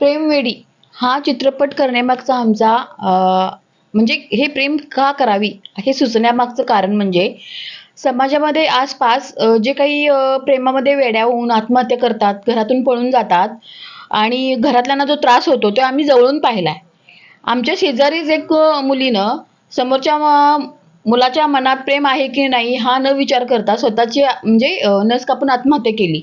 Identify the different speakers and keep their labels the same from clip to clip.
Speaker 1: प्रेमवेडी हा चित्रपट करण्यामागचा आमचा म्हणजे हे प्रेम का करावी हे सुचण्यामागचं कारण म्हणजे समाजामध्ये आसपास जे काही प्रेमामध्ये वेड्या होऊन आत्महत्या करतात, घरातून पळून जातात आणि घरातल्यांना जो त्रास होतो तो आम्ही जवळून पाहिलाय. आमच्या शेजारीच एक मुलीनं समोरच्या मुलाच्या मनात प्रेम आहे की नाही हा न विचार करता स्वतःची म्हणजे नस कापून आत्महत्या केली.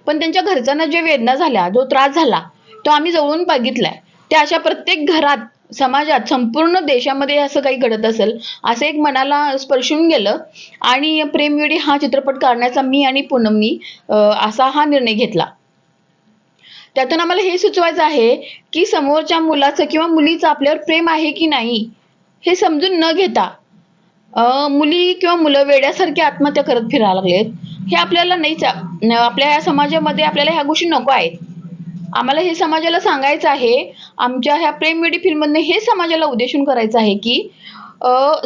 Speaker 1: पण त्यांच्या घरच्यांना जे वेदना झाल्या, जो त्रास झाला, तो आम्ही जवळून बघितलाय. त्या अशा प्रत्येक घरात, समाजात, संपूर्ण देशामध्ये असं काही घडत असेल, असं एक मनाला स्पर्शून गेलं आणि प्रेमवेडी हा चित्रपट काढण्याचा मी आणि पूनमनी असा हा निर्णय घेतला. त्यातून आम्हाला हे सुचवायचं आहे, की समोरच्या मुलाचं किंवा मुलीचं आपल्यावर प्रेम आहे की नाही, हे समजून न घेता मुली किंवा मुलं वेड्यासारखी आत्महत्या करत फिरायला लागलेत. हे आपल्याला नाहीच आपल्या या समाजामध्ये आपल्याला ह्या गोष्टी नको आहेत. आम्हाला हे समाजाला सांगायचं आहे, आमच्या ह्या प्रेमवेडी फिल्ममधनं हे समाजाला उद्देशून करायचं आहे, की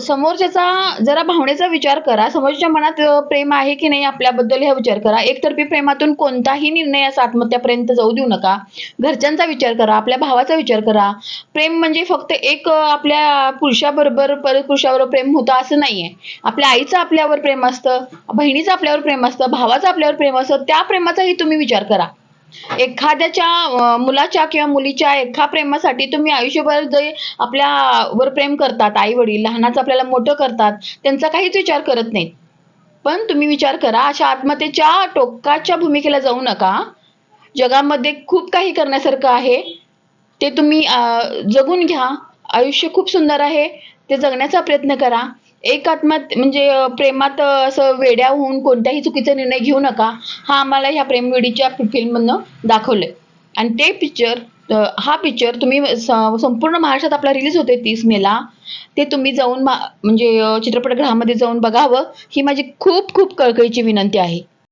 Speaker 1: समोरच्याचा जरा भावनेचा विचार करा. समोरच्याच्या मनात प्रेम आहे की नाही आपल्याबद्दल हा विचार करा. एकतर्फी प्रेमातून कोणताही निर्णय असा आत्महत्यापर्यंत जाऊ देऊ नका. घरच्यांचा विचार करा, आपल्या भावाचा विचार करा. प्रेम म्हणजे फक्त एक आपल्या पुरुषाबरोबर परत पुरुषाबरोबर प्रेम होतं असं नाहीये. आपल्या आईचं आपल्यावर प्रेम असतं, बहिणीचं आपल्यावर प्रेम असतं, भावाचं आपल्यावर प्रेम असतं. त्या प्रेमाचाही तुम्ही विचार करा. एखाद्याच्या मुलाच्या किंवा मुलीच्या एका प्रेमासाठी तुम्ही आयुष्यभर जे आपल्यावर प्रेम करतात, आई-वडील लहानाचं आपल्याला मोठं करतात, त्यांचा काहीच विचार करत नाहीत. पण तुम्ही विचार करा, अशा आत्महत्येच्या टोकाच्या भूमिकेला जाऊ नका. जगामध्ये खूप काही करण्यासारखं आहे. ते तुम्ही जगून घ्या. आयुष्य खूप सुंदर आहे. ते जगण्याचा प्रयत्न करा. म्हणजे प्रेमात असं वेड्या होऊन कोणताही चुकीचा निर्णय घेऊ नका. हा आम्हाला ह्या प्रेमवेडीच्या फिल्ममधनं दाखवलंय. आणि ते पिक्चर हा पिक्चर तुम्ही संपूर्ण महाराष्ट्रात आपला रिलीज होतोय 30 मेला. ते तुम्ही जाऊन म्हणजे चित्रपटगृहामध्ये जाऊन बघावं, ही माझी खूप खूप कळकळीची विनंती आहे.